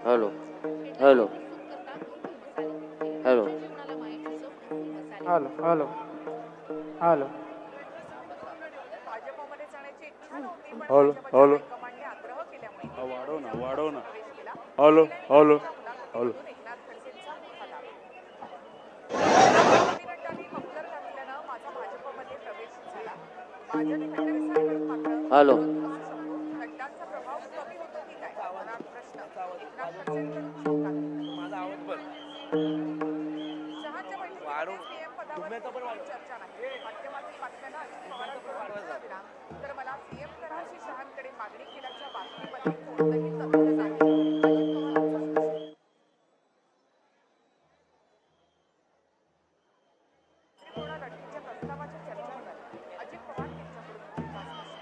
Hello hello hello hello hello hello भाजपमध्ये जाण्याची इच्छा नव्हती पण हॅलो भाजपच्या हॅलो हायकमांडने आग्रह केल्यामुळे ती वाढव पुढे ना जाऊन वाढव पक्षात ना प्रवेश केला. हॅलो महिला आणि हॅलो बालिका हॅलो मुलाखतीमधून एकनाथ खडसेंचा मोठा दावा. कॅबिनेटने मफलर घातल्यानं माझा भाजपमध्ये प्रवेश झाला. भाजप फडणवीसांकडून मात्र हॅलो विरोध असू शकतो. नड्डांचा प्रभाव कमी होतो की काय असा प्रश्न एकनाथ खडसेंकडून चौकात. माझा आवाज बंद चहाच्या बैठकीमध्ये सीएम पदावर कोणतीही चर्चा नाही. माध्यमातील बातम्यांना अजित पवारांकडून उत्तर दिला तर मला सीएम करा अशी शहांकडे मागणी केल्याच्या बातमीमध्ये कोणतंही तथ्य नाही. अजित पवारांचा स्पष्ट. त्रिपुरा लढतीच्या प्रस्तावाच्या चर्चेवर अजित पवार यांच्याकडून भूमिका स्पष्ट.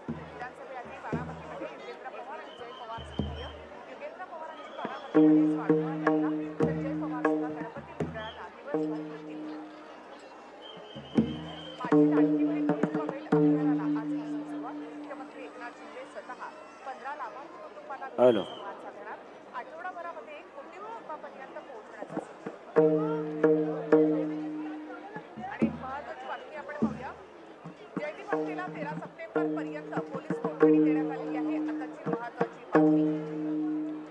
विधानसभेआधी बारामतीमध्ये युगेंद्र पवार आणि जय पवार सक्रिय. युगेंद्र पवारांची बारामतीमध्ये स्वाभिमान यात्रा तर जय पवार सुद्धा गणपती मंडळाला दिवसभर भेटी दिल्या. माझी लाडकी बहीण घेईल बघेल अभियानाला आजपासून सुरुवात. मुख्यमंत्री एकनाथ शिंदे स्वतः 15 लाभार्थी कुटुंबांना हॅलो भेटून संवाद साधणार. आठवडाभरामध्ये 1 कोटी कुटुंबापर्यंत पोहोचण्याचा संकल्प. आणि एक महत्वाची बातमी आपण पाहूया. जयदीप आपटेला 13 सप्टेंबर पर्यंत पोलीस कोठडी देण्यात आलेली आहे. आताची महत्वाची बातमी.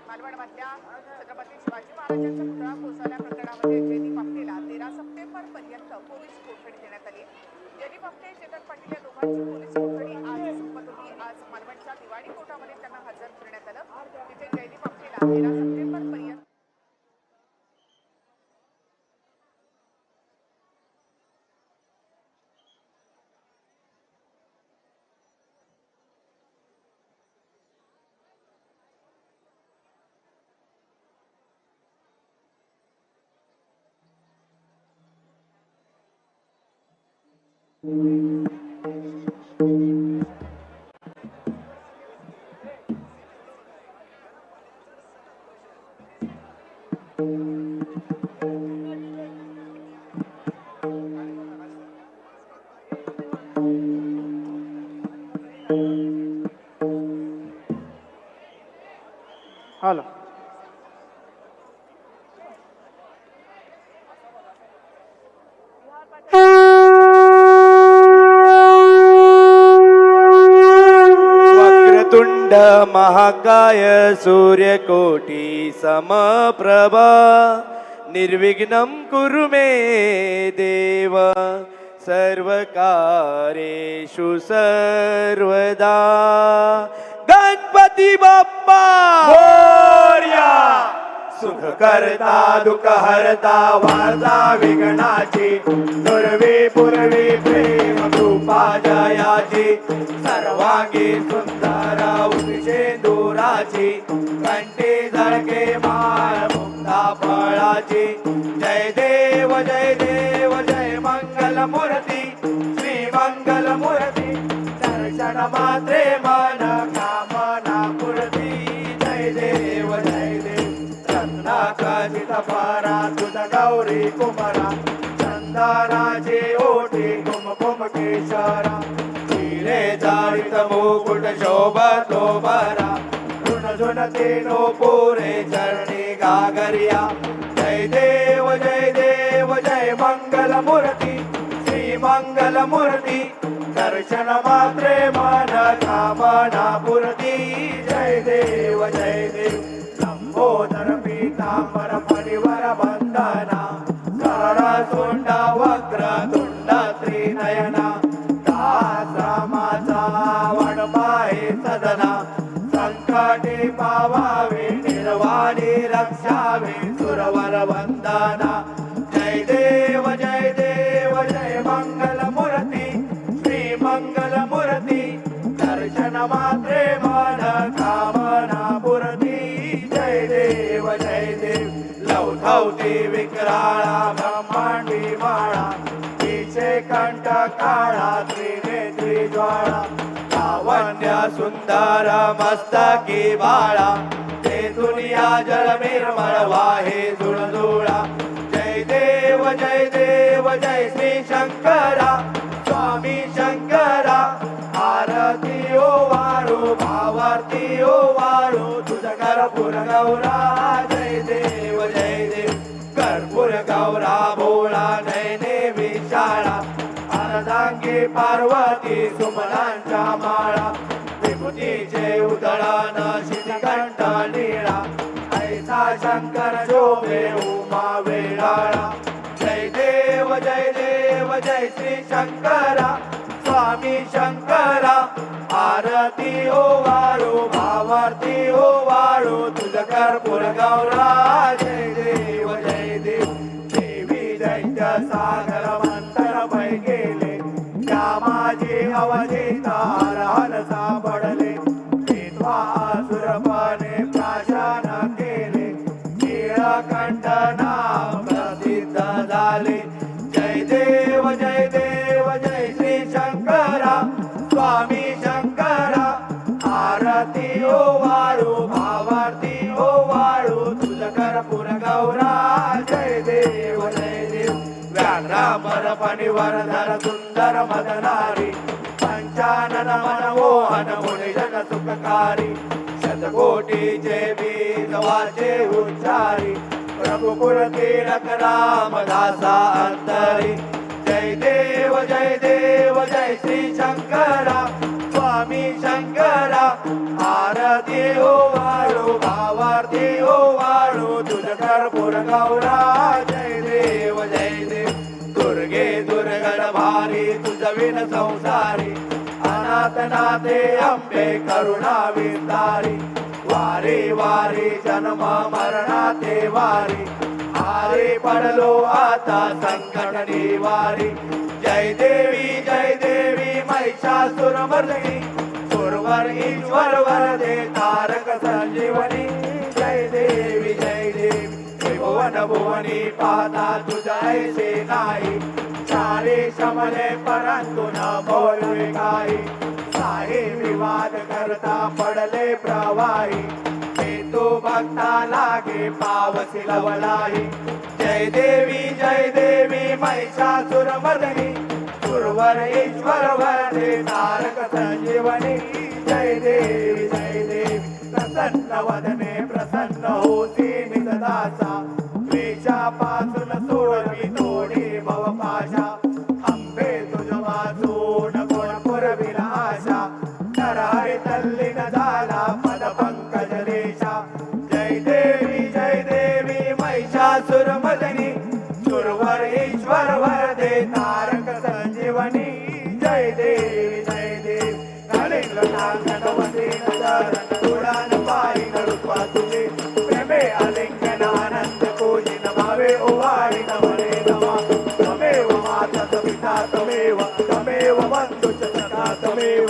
मालवणमधल्या छत्रपती शिवाजी महाराजांचा पुतळा कोसळल्या प्रकरणामध्ये जयदीप आपटेला 13 सप्टेंबर पर्यंत पोलीस कोठडी देण्यात आली. जयदीप आपटे, चेतन पाटील या दोघांची पोलीस कोठडी आज संपत होती. आज मालवणच्या दिवाणी कोर्टामध्ये त्यांना हजर करण्यात आलं. तिथे जयदीप आपटेला 13 सप्टेंबर पर्यंत हॅलो वक्रतुंड महाकाय सूर्यकोटी समप्रभा निर्विघ्नं कुरु मे देव सर्वकार्येषु सर्वदा. गणपती बाप्पा मोरया. सुख करता दुःख हरता वार्ता विघ्नाची दुर्वी पूर्वी प्रेम कृपा जयाची सर्वांगी सुंदर उषेंदुराची कंठी झळके माळ मुक्ता फळाची. जय देव जय देव जय मंगल मूर्ती श्री मंगल मूर्ती दर्शन मात्रे मन कामना पूर्ती. जय देव जय देव रत्नाकचित परा तुझ गौरी कुमरा चंदनाचे ओठी कुमकुम केशरा हिरे जाळीत मुकुट शोभतो बरा झुन झुन तेनो पोरे चरणी गागरिया. जय देव जय देव जय मंगल मूर्ती श्री मंगल मूर्ती दर्शन मात्रे मन कामना पूर्ती. जय देव जय देव लंबोदर पीतांबर परिवर बंदना सरळ सोंड वक्र तुंड त्रिनयना दासरामाचा वडपाहे सदना संकटे पावावे निर्वाणी रक्षावे सुरवर वंदना. जय देव जय देव जय मंगल मूर्ती श्री मंगल मूर्ती दर्शन मात्रे मन कामना पूर्ती. जय देव जय देव लवधवती विक्राळा ब्रह्मांडी माळा तिचे कंठ काळा त्रिनेत्री ज्वाळा लावण्य सुंदर मस्तकी बाळा ते दुनिया जल निर्मळ वाहे जुळजुळा जय देव जय श्री शंकरा स्वामी शंकरा आरती ओ वाळू भावारती ओ वाळू तुझा कर्पूर गौरा जय देव कर्पूर गौरा भोळा नयने विशाळा अर्धांगी पार्वती सुमनांच्या माळा विभूतीचे उदळण शितिकंठ नीळा ऐसा शंकर शोभे उमा वेळाळा जय देव जय श्री शंकरा स्वामी शंकरा आरती ओ वाळू भावारती ओ वाळू तुझ कर्पूर गौरा जय देव देवी दैत्य सागर मंतर भय गेले त्या माझी अवधीत हरहर सापडले विधवा असुरपणे प्राशन केले नीळकंठ नाम प्रसिद्ध झाले जय देव जय श्री शंकरा स्वामी शंकरा आरती ओ वाळू भावारती ओ वाळू तुझ कर्पूर गौरा जय देव व्याघ्रापर फणीवरधर सुंदर मदनारी पंचानन मनमोहन मुनिजन सुखकारी शतकोटीचे बीज वाचे उच्चारी रघुकुल तिलक रामदासा अंतरी जय देव जय श्री शंकरा स्वामी शंकरा आरती ओ वाळू भावारती ओ वाळू तुझ कर्पूर गौरा जय देव दुर्गे दुर्गण भारी तुझ विन संसारी अनाथ नाथे अंबे करुणा विस्तारी वारी वारी जन्म मरणाते वारी आरे पडलो आता संकट निवारी जय देवी महिषासुरमर्दिनी सुरवर ईश्वर वरदे तारक संजीवनी जय देवी त्रिभुवन भुवनी पाहता तुझा ऐसे नाही चारे शमले परंतु न बोलवे काही साहे विवाद करता पडले प्रवाही तू भक्ता लागे पावसी लवलाई जय देवी महिषासुरमर्दिनी सुरवर ईश्वर वरदे तारक संजीवनी जय देवी प्रसन्न वदने प्रसन्न होती निजदासा क्लेशापासून सोडवी थोडी भवपाशा अंबे तुझ वाचून कोण पुरविला आशा नरहरी तल्लीन झाला पद पंकज रेषा जय देवी महिषासुरमर्दिनी सुरवर ईश्वर वरदे तारक संजीवनी जय देवी कालिंग नागवतीन चरण तुळान पायी नरुत्वा तुझे प्रेमे आलिंगन आनंद कोजिन भावे ओवाळीन म्हणे नवा तमेव माता पिता तमेव बंधु च सखा तमेव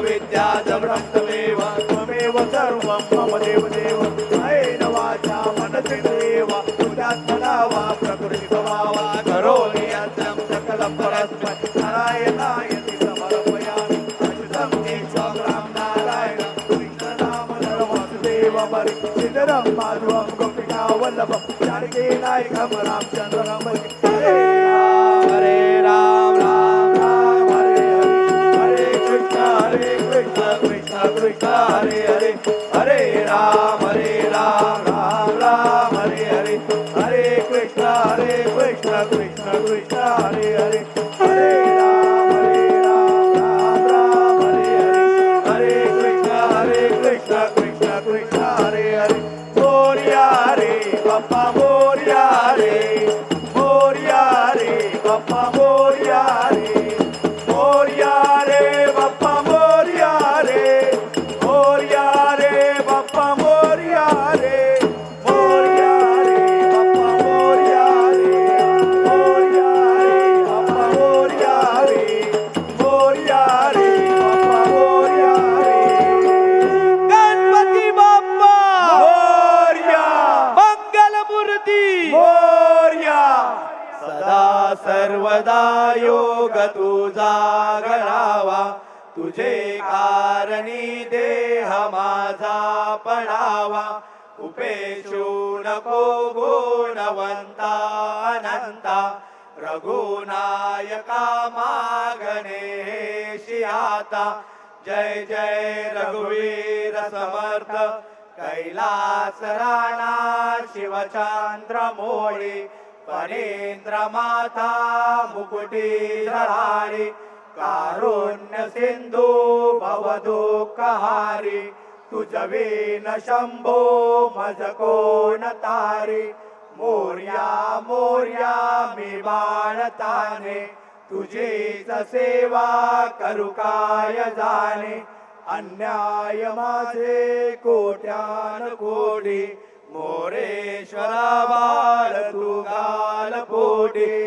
विद्या जगणं तमेव सर्वं मम देव कायेन वाचा मनसेन्द्रियेव तुझ्यात्मना वा प्रकृती स्वभावा करोमि यत्नं सकलं परस्मै नारायणायति समर्पयामि अच्युतं केशवं नारायणं कृष्णनामधरं वासुदेवं हरि श्रीधरं माधवं गोपिका वल्लभं जानकी नायकं रामचन्द्रं हरे राम राम राम हरे हरे हरे कृष्ण कृष्ण हरे हरे हरे राम राम राम हरे हरे हरे कृष्ण कृष्ण कृष्ण हरे हरे हरे राम राम राम हरे हरे हरे कृष्ण कृष्ण कृष्ण हरे हरे मोरया रे बाप्पा मोरया रे बाप्पा मोरया रे बाप्पा मोरया रे बाप्पा मोरया रे मोरया रे बाप्पा मोरया बाप्पा मोरया बाप्पा मोरया गणपती बाप्पा मोरया मंगलमूर्ती मोरया सदा सर्वदा योग तुझा घडावा तुझे कारण चरणी देह माझा पडावा उपेशू नको गुणवंता अनंता रघुनायका मागणे शियाता जय जय रघुवीर समर्थ कैलास राणा शिवचंद्र मोळी फणींद्र माता मुकुटी धरारी कारुण्य सिंधू भवदुःखहारी तुझवीन शंभो मज कोण तारी मोर्या मोर्या मी बाळताने तुझीच सेवा करू काय जाणे अन्याय माझे कोट्यान कोटी मोरेश्वरा बाळ तू गाल पोटी